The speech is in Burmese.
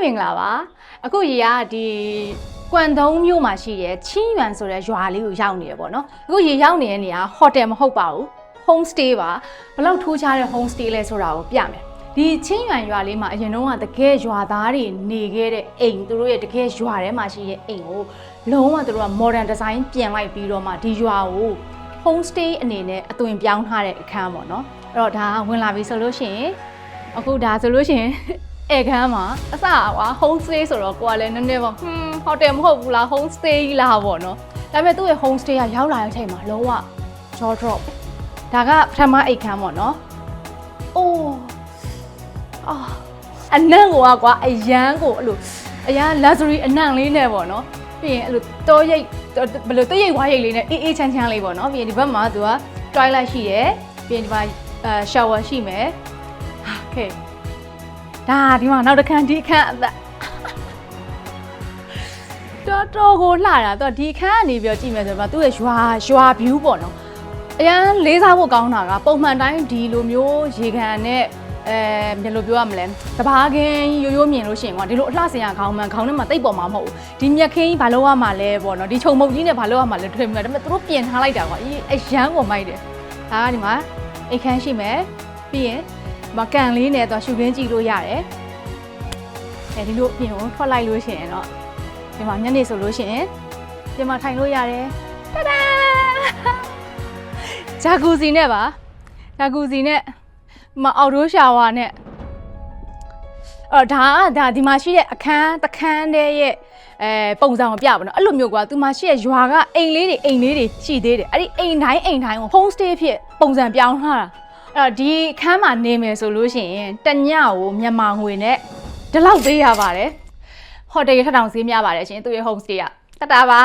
မင်္ဂလာပါအခုရေကဒီကွမ်တုံးမြို့မှာရှိတဲ့ချင်းရွမ်ဆိုတဲ့ရွာလေးကိုရောက်နေရပေါ့နော်အခုရေရောက်နေတဲ့နေရာဟိုတယ်မဟုတ်ပါဘူး home stay ပါဘလောက်ထိုးချတဲ့ home stay လဲဆိုတာကိုပြမယ်ဒီချင်းရွမ်ရွာလေးမှာအရင်တော့ကတကယ်ရွာသားတွေနေခဲ့တဲ့အိမ်သူတို့ရဲ့တကယ်ရွာထဲမှာရှိတဲ့အိမ်ကိုလုံးဝသူတို့က modern design ပြင်လိုက်ပြီးတော့မှဒီရွာကို home stay အနေနဲ့အသွင်ပြောင်းထားတဲ့အခန်းပေါ့နော်အဲ့တော့ဒါဝင်လာပြီဆိုလို့ရှိရင်အခုဒါဆိုလို့ရှိရင်ဧကန်းမှာအစကွာ home stay ဆိုတော့ကိုကလည်းနည်းနည်းပေါ့ဟိုတယ်မဟုတ်ဘူးလား home stay ကြီးလားပေါ့နော်ဒါပေမဲ့သူ့ရဲ့ home stay ကရောက်လာတဲ့အချိန်မှာလုံးဝ jaw drop ဒါကပထမအိတ်ခမ်းပေါ့နော်အိုးအနံ့ကိုကွာအရန်ကိုအဲ့လိုအရန် luxury အနံ့လေးနဲ့ပေါ့နော်ပြီးရင်အဲ့လိုတောရိပ်ဘယ်လိုတောရိပ်ဝါးရိပ်လေးနဲ့အေးအေးချမ်းချမ်းလေးပေါ့နော်ပြီးရင်ဒီဘက်မှာသူက toilet ရှိတယ်ပြီးရင်ဒီမှာshower ရှိမယ် okayဒါဒီမှာနောက်တစ်ခန်းဒီခန်းအသက်တော်ကိုလှတာတော့ဒီခန်းကနေပြီးတော့ကြည့်မယ်ဆိုတော့သူ့ရဲ့ရွာ view ပေါ့နော်အရန်လေးစားဖို့ကောင်းတာကပုံမှန်တိုင်းဒီလိုမျိုးရေကန်နဲ့ဘယ်လိုပြောရမလဲတဘာခင်းရိုးမြင်လို့ရှိရင်ကွာဒီလိုအလှဆင်ရခေါင်းမှန်ခေါင်းထဲမှာတိတ်ပေါ်မှာမဟုတ်ဘူးဒီမြက်ခင်းကြီးဘာလို့ရမှာလဲပေါ့နော်ဒီခြုံမုတ်ကြီးနဲ့ဘာလို့ရမှာလဲတွေ့မှာဒါပေမဲ့သူတို့ပြင်ထားလိုက်တာကွာအရန်ကိုမိုက်တယ်ဒါကဒီမှာအိတ်ခမ်းရှိမယ်ပြီးရင်မကန်လေးနဲ့တော့ရှုခင်းကြည့်လို့ရတယ်ဒီလိုပြင်ကိုထွက်လိုက်လို့ရှိရင်တော့ဒီမှာညနေဆိုလို့ရှိရင်ပြင်မှာထိုင်လို့ရတယ်တဒါဂျာကူစီနဲ့ပါဂျာကူစီနဲ့အော်တိုရှာဝါနဲ့ဒါဒီမှာရှိတဲ့အခန်းတခန်းတဲ့ရဲ့ပုံစံကိုပြပါတော့အဲ့လိုမျိုးကွာသူမှရှိတဲ့ရွာကအိမ်လေးတွေရှိသေးတယ်အဲ့ဒီအိမ်တိုင်းကို home stay ဖြစ်ပုံစံပြောင်းထားတာအဲ့တော့ဒီခန်းမှာနေမယ်ဆိုလို့ရှိရင်တညကိုမြန်မာငွေနဲ့ဒီလောက်ပေးရပါတယ်ဟိုတယ်ထထောင်ဈေးများပါတယ်ရှင်သူရဲ့ home stay ကတတာပါ